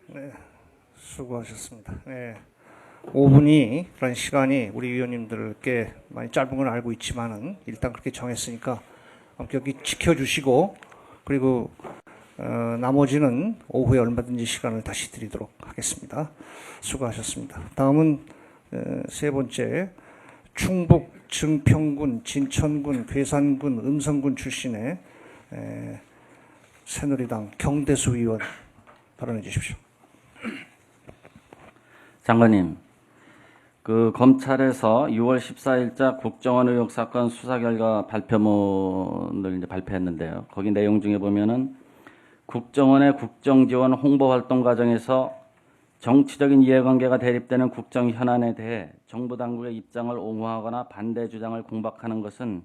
네, 수고하셨습니다. 네, 5분이 그런 시간이 우리 위원님들께 많이 짧은 건 알고 있지만은 일단 그렇게 정했으니까 엄격히 지켜주시고 그리고 나머지는 오후에 얼마든지 시간을 다시 드리도록 하겠습니다. 수고하셨습니다. 다음은 세 번째 충북 증평군, 진천군, 괴산군, 음성군 출신의 새누리당 경대수 의원 발언해 주십시오. 장관님, 그 검찰에서 6월 14일자 국정원 의혹 사건 수사 결과 발표문을 이제 발표했는데요. 거기 내용 중에 보면은 국정원의 국정지원 홍보 활동 과정에서 정치적인 이해관계가 대립되는 국정 현안에 대해 정부 당국의 입장을 옹호하거나 반대 주장을 공박하는 것은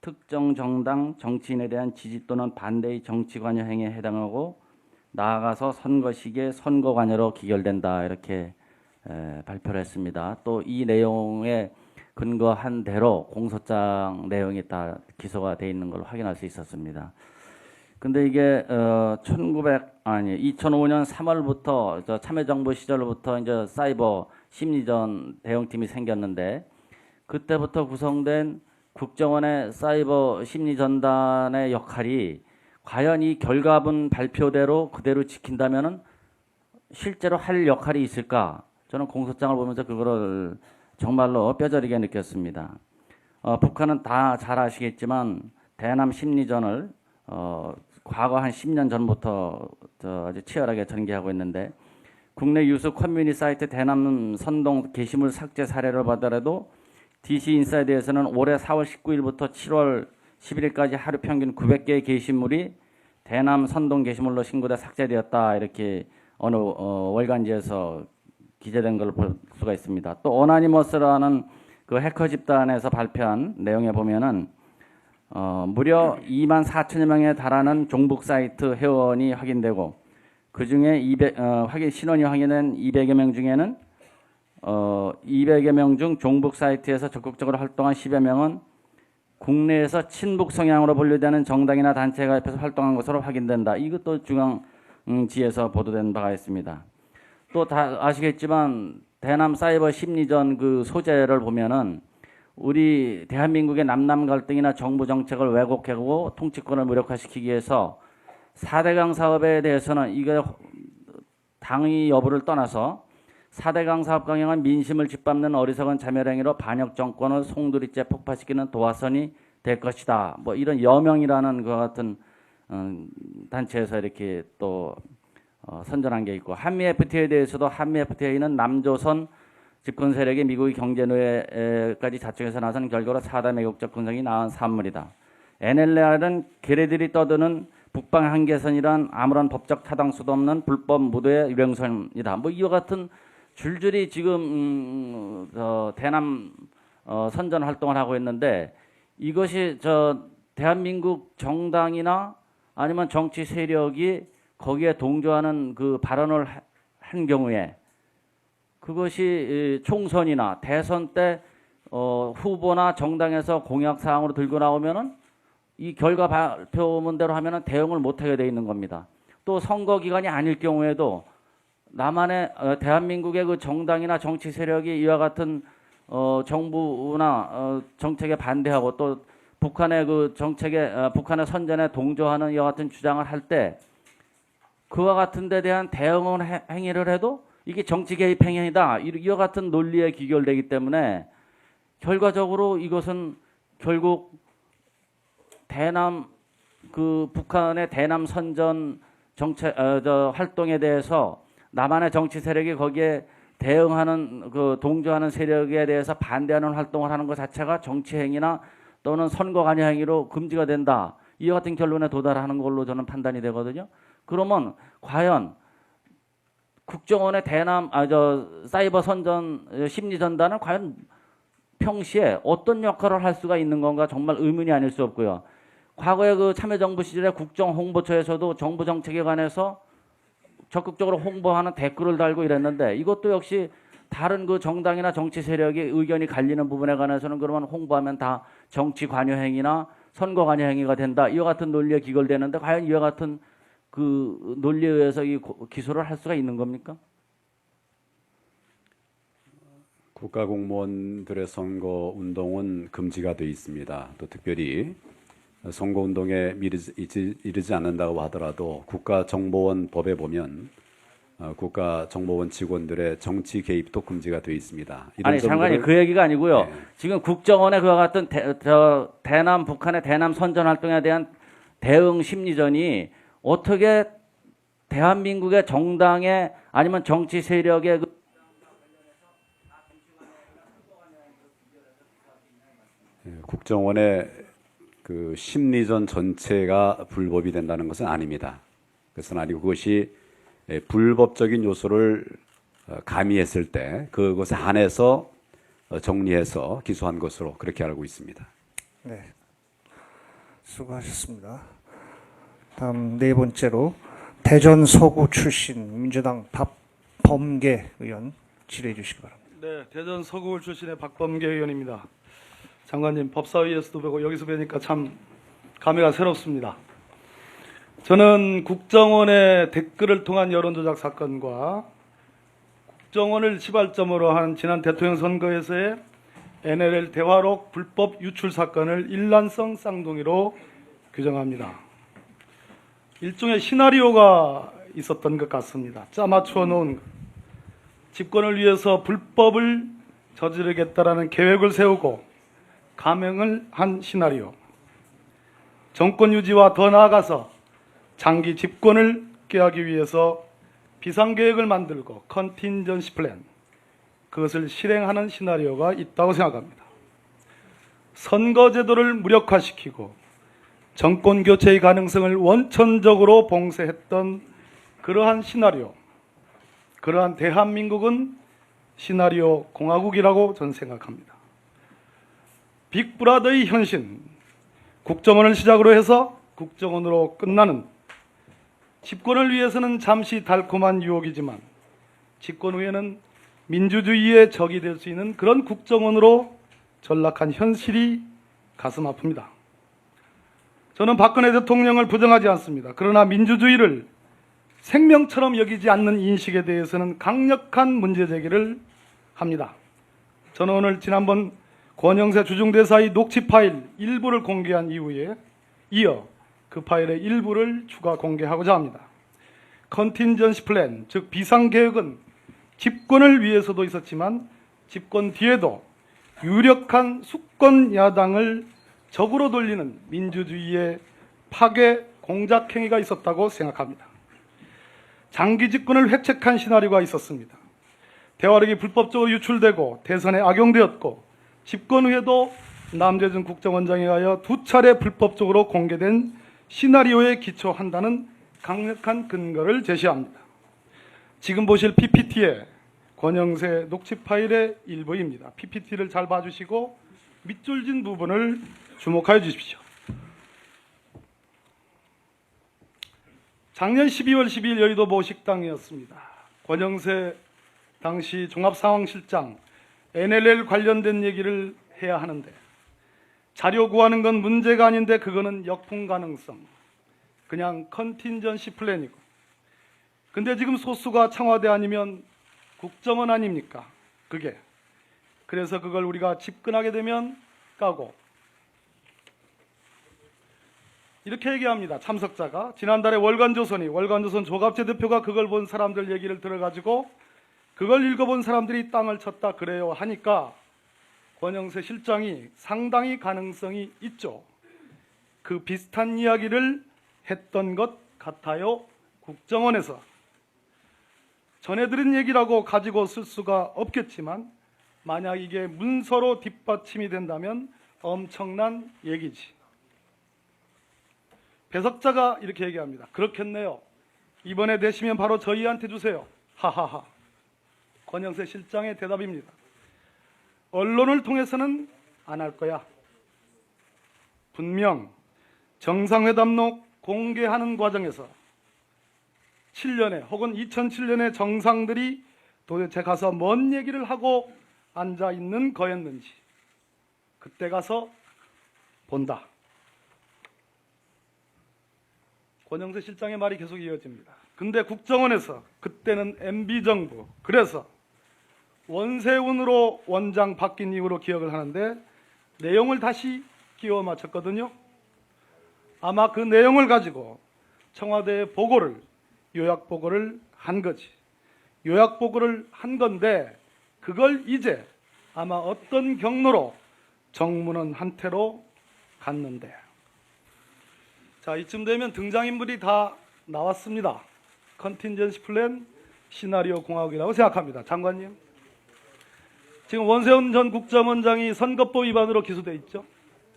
특정 정당 정치인에 대한 지지 또는 반대의 정치 관여 행위에 해당하고 나아가서 선거 시기에 선거 관여로 기결된다 이렇게 발표를 했습니다. 또 이 내용에 근거한 대로 공소장 내용이 다 기소가 돼 있는 걸 확인할 수 있었습니다. 근데 이게 2005년 3월부터 참여정부 시절부터 이제 사이버 심리전 대응팀이 생겼는데 그때부터 구성된 국정원의 사이버 심리전단의 역할이 과연 이 결과문 발표대로 그대로 지킨다면은 실제로 할 역할이 있을까? 저는 공소장을 보면서 그거를 정말로 뼈저리게 느꼈습니다. 북한은 다 잘 아시겠지만 대남 심리전을 과거 한 10년 전부터 아주 치열하게 전개하고 있는데 국내 유수 커뮤니티 사이트 대남 선동 게시물 삭제 사례를 보더라도 DC 인사이드에서는 올해 4월 19일부터 7월 11일까지 하루 평균 900개의 게시물이 대남 선동 게시물로 신고돼 삭제되었다 이렇게 어느 월간지에서 기재된 걸 볼 수가 있습니다. 또 어나니머스라는 그 해커 집단에서 발표한 내용에 보면은 무려 2만 4천여 명에 달하는 종북 사이트 회원이 확인되고 그 중에 신원이 확인된 200여 명 중에는 200여 명 중 종북 사이트에서 적극적으로 활동한 10여 명은 국내에서 친북 성향으로 분류되는 정당이나 단체에 가입해서 활동한 것으로 확인된다. 이것도 중앙지에서 보도된 바가 있습니다. 또 다 아시겠지만 대남 사이버 심리전 그 소재를 보면은 우리 대한민국의 남남 갈등이나 정부 정책을 왜곡하고 통치권을 무력화시키기 위해서 4대강 사업에 대해서는 이게 당위 여부를 떠나서 4대강 사업 강행한 민심을 짓밟는 어리석은 자멸행위로 반역 정권을 송두리째 폭파시키는 도화선이 될 것이다. 뭐 이런 여명이라는 것 같은 단체에서 이렇게 또 선전한 게 있고 한미 FTA에 대해서도 한미 FTA는 남조선 집권 세력이 미국의 경제노예까지 자청해서 나선 결과로 4대 매국적 군성이 낳은 산물이다. NLR은 걔네들이 떠드는 북방 한계선이란 아무런 법적 타당수도 없는 불법 무도의 유령선이다. 뭐 이와 같은 줄줄이 지금 대남 선전 활동을 하고 있는데 이것이 대한민국 정당이나 아니면 정치 세력이 거기에 동조하는 그 발언을 한 경우에 그것이 총선이나 대선 때 후보나 정당에서 공약 사항으로 들고 나오면은 이 결과 발표문대로 하면은 대응을 못하게 돼 있는 겁니다. 또 선거 기간이 아닐 경우에도 남한의 대한민국의 그 정당이나 정치 세력이 이와 같은 정부나 정책에 반대하고 또 북한의 그 정책에 북한의 선전에 동조하는 이와 같은 주장을 할 때 그와 같은 데 대한 대응을 행위를 해도 이게 정치 개입 행위다. 이와 같은 논리에 귀결되기 때문에 결과적으로 이것은 결국 북한의 대남 선전 정책 활동에 대해서 남한의 정치 세력이 거기에 대응하는 동조하는 세력에 대해서 반대하는 활동을 하는 것 자체가 정치 행위나 또는 선거 관여 행위로 금지가 된다. 이와 같은 결론에 도달하는 걸로 저는 판단이 되거든요. 그러면 과연 국정원의 사이버 선전 심리 전단은 과연 평시에 어떤 역할을 할 수가 있는 건가 정말 의문이 아닐 수 없고요. 과거에 그 참여정부 시절에 국정홍보처에서도 정부 정책에 관해서 적극적으로 홍보하는 댓글을 달고 이랬는데 이것도 역시 다른 그 정당이나 정치 세력이 의견이 갈리는 부분에 관해서는 그러면 홍보하면 다 정치 관여 행위나 선거 관여 행위가 된다. 이와 같은 논리에 기결되는데 과연 이와 같은 그 논리에 의해서 기소를 할 수가 있는 겁니까? 국가공무원들의 선거 운동은 금지가 되어 있습니다. 또 특별히 선거 운동에 이르지 않는다고 하더라도 국가정보원 법에 보면 국가정보원 직원들의 정치 개입도 금지가 되어 있습니다. 아니 장관님 그 얘기가 아니고요. 네. 지금 국정원의 그와 같은 대남 북한의 대남 선전 활동에 대한 대응 심리전이 어떻게 대한민국의 정당의 아니면 정치 세력의 국정원의 그 심리전 전체가 불법이 된다는 것은 아닙니다. 그것은 아니고 그것이 불법적인 요소를 가미했을 때 그것에 한해서 정리해서 기소한 것으로 그렇게 알고 있습니다. 네, 수고하셨습니다. 다음 네 번째로 대전 서구 출신 민주당 박범계 의원 질의해 주시기 바랍니다. 네, 대전 서구 출신의 박범계 의원입니다. 장관님, 법사위에서도 뵈고 여기서 뵈니까 참 감회가 새롭습니다. 저는 국정원의 댓글을 통한 여론조작 사건과 국정원을 시발점으로 한 지난 대통령 선거에서의 NLL 대화록 불법 유출 사건을 일란성 쌍둥이로 규정합니다. 일종의 시나리오가 있었던 것 같습니다. 짜맞춰 놓은 집권을 위해서 불법을 저지르겠다라는 계획을 세우고 감행을 한 시나리오. 정권 유지와 더 나아가서 장기 집권을 꾀하기 위해서 비상계획을 만들고 컨틴전시 플랜, 그것을 실행하는 시나리오가 있다고 생각합니다. 선거제도를 무력화시키고 정권 교체의 가능성을 원천적으로 봉쇄했던 그러한 시나리오, 그러한 대한민국은 시나리오 공화국이라고 저는 생각합니다. 빅브라더의 현신, 국정원을 시작으로 해서 국정원으로 끝나는, 집권을 위해서는 잠시 달콤한 유혹이지만 집권 후에는 민주주의의 적이 될 수 있는 그런 국정원으로 전락한 현실이 가슴 아픕니다. 저는 박근혜 대통령을 부정하지 않습니다. 그러나 민주주의를 생명처럼 여기지 않는 인식에 대해서는 강력한 문제 제기를 합니다. 저는 오늘 지난번 권영세 주중대사의 녹취 파일 일부를 공개한 이후에 이어 그 파일의 일부를 추가 공개하고자 합니다. 컨틴전시 플랜, 즉 비상계획은 집권을 위해서도 있었지만 집권 뒤에도 유력한 수권 야당을 적으로 돌리는 민주주의의 파괴 공작 행위가 있었다고 생각합니다. 장기 집권을 획책한 시나리오가 있었습니다. 대화록이 불법적으로 유출되고 대선에 악용되었고 집권 후에도 남재준 국정원장에 의하여 2차례 불법적으로 공개된 시나리오에 기초한다는 강력한 근거를 제시합니다. 지금 보실 PPT의 권영세 녹취 파일의 일부입니다. PPT를 잘 봐주시고 밑줄진 부분을 주목하여 주십시오. 작년 12월 12일 여의도 모식당이었습니다. 권영세 당시 종합상황실장 NLL 관련된 얘기를 해야 하는데 자료 구하는 건 문제가 아닌데 그거는 역풍 가능성, 그냥 컨틴전시 플랜이고, 근데 지금 소수가 청와대 아니면 국정원 아닙니까? 그게. 그래서 그걸 우리가 집권하게 되면 까고 이렇게 얘기합니다. 참석자가 지난달에 월간조선 조갑재 대표가 그걸 본 사람들 얘기를 들어가지고 그걸 읽어본 사람들이 땅을 쳤다 그래요 하니까 권영세 실장이 상당히 가능성이 있죠. 그 비슷한 이야기를 했던 것 같아요. 국정원에서. 전해 들은 얘기라고 가지고 쓸 수가 없겠지만 만약 이게 문서로 뒷받침이 된다면 엄청난 얘기지. 배석자가 이렇게 얘기합니다. 그렇겠네요. 이번에 되시면 바로 저희한테 주세요. 하하하. 권영세 실장의 대답입니다. 언론을 통해서는 안 할 거야. 분명 정상회담록 공개하는 과정에서 7년에 혹은 2007년에 정상들이 도대체 가서 뭔 얘기를 하고 앉아 있는 거였는지 그때 가서 본다. 권영세 실장의 말이 계속 이어집니다. 근데 국정원에서 그때는 MB 정부, 그래서 원세훈으로 원장 바뀐 이후로 기억을 하는데 내용을 다시 끼워 맞췄거든요. 아마 그 내용을 가지고 청와대에 보고를, 요약 보고를 한 거지. 요약 보고를 한 건데 그걸 이제 아마 어떤 경로로 정문원 한테로 갔는데, 자, 이쯤 되면 등장인물이 다 나왔습니다. 컨틴전시 플랜 시나리오 공화국이라고 생각합니다. 장관님, 지금 원세훈 전 국정원장이 선거법 위반으로 기소돼 있죠.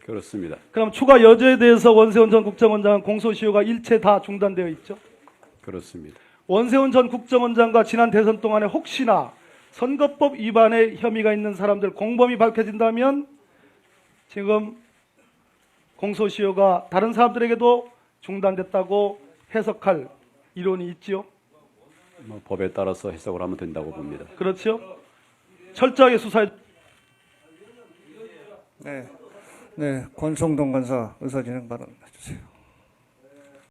그렇습니다. 그럼 추가 여죄에 대해서 원세훈 전 국정원장 공소시효가 일체 다 중단되어 있죠. 그렇습니다. 원세훈 전 국정원장과 지난 대선 동안에 혹시나 선거법 위반의 혐의가 있는 사람들 공범이 밝혀진다면 지금 공소시효가 다른 사람들에게도 중단됐다고 해석할 이론이 있지요. 뭐 법에 따라서 해석을 하면 된다고 봅니다. 그렇죠? 철저하게 수사해. 네, 권성동 간사 의사진행 발언해 주세요.